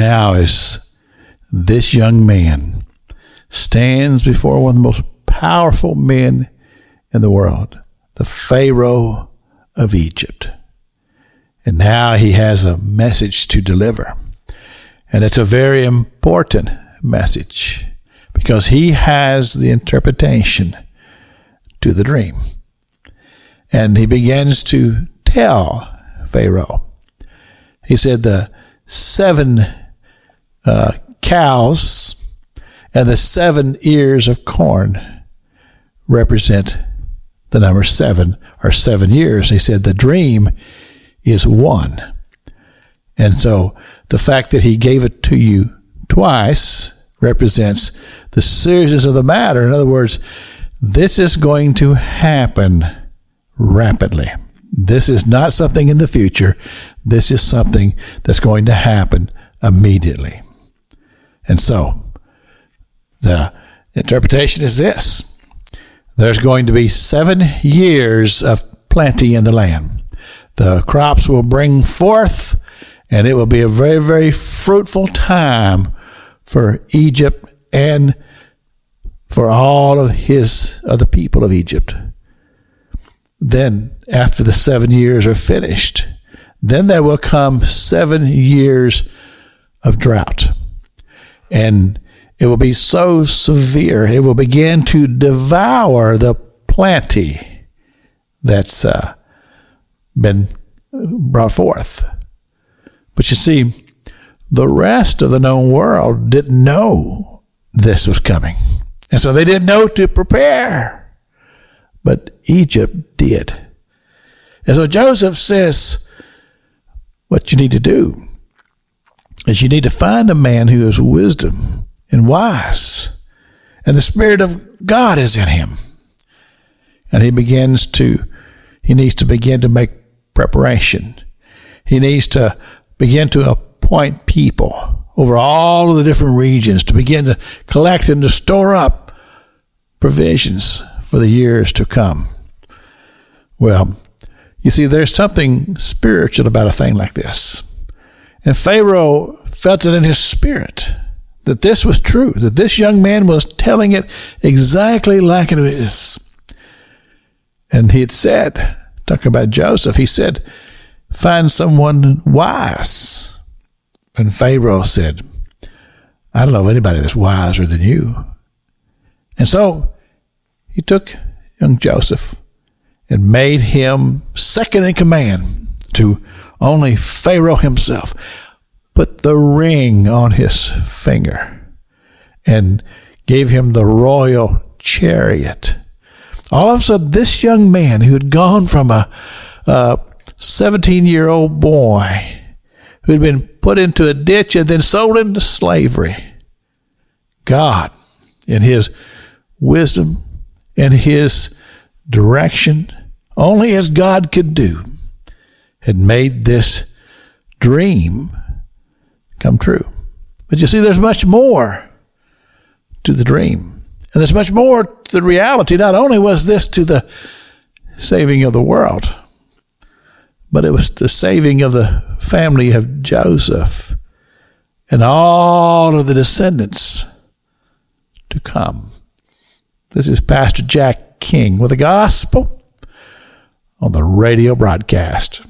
now, as this young man stands before one of the most powerful men in the world, the Pharaoh of Egypt. And now he has a message to deliver. And it's a very important message because he has the interpretation to the dream. And he begins to tell Pharaoh. He said the 7 cows and the 7 ears of corn represent the number 7 or 7 years. He said the dream is 1. And so the fact that he gave it to you twice represents the seriousness of the matter. In other words, this is going to happen rapidly. This is not something in the future. This is something that's going to happen immediately. And so the interpretation is this. There's going to be 7 years of plenty in the land. The crops will bring forth, and it will be a very, very fruitful time for Egypt and for all of the people of Egypt. Then, after the 7 years are finished, then there will come 7 years of drought. And it will be so severe, it will begin to devour the plenty that's been brought forth. But you see, the rest of the known world didn't know this was coming. And so they didn't know to prepare. But Egypt did. And so Joseph says, what you need to do is you need to find a man who is wisdom and wise, and the Spirit of God is in him. And he needs to begin to make preparation. He needs to begin to appoint people over all of the different regions to begin to collect and to store up provisions for the years to come. Well, you see, there's something spiritual about a thing like this. And Pharaoh felt it in his spirit that this was true, that this young man was telling it exactly like it is. And he had said, talking about Joseph, he said, find someone wise. And Pharaoh said, I don't know of anybody that's wiser than you. And so he took young Joseph and made him second in command to only Pharaoh himself. Put the ring on his finger and gave him the royal chariot. All of a sudden, this young man who had gone from a 17-year-old boy who had been put into a ditch and then sold into slavery, God, in his wisdom and his direction, only as God could do, had made this dream come true. But you see, there's much more to the dream. And there's much more to the reality. Not only was this to the saving of the world, but it was the saving of the family of Joseph and all of the descendants to come. This is Pastor Jack King with the gospel on the radio broadcast.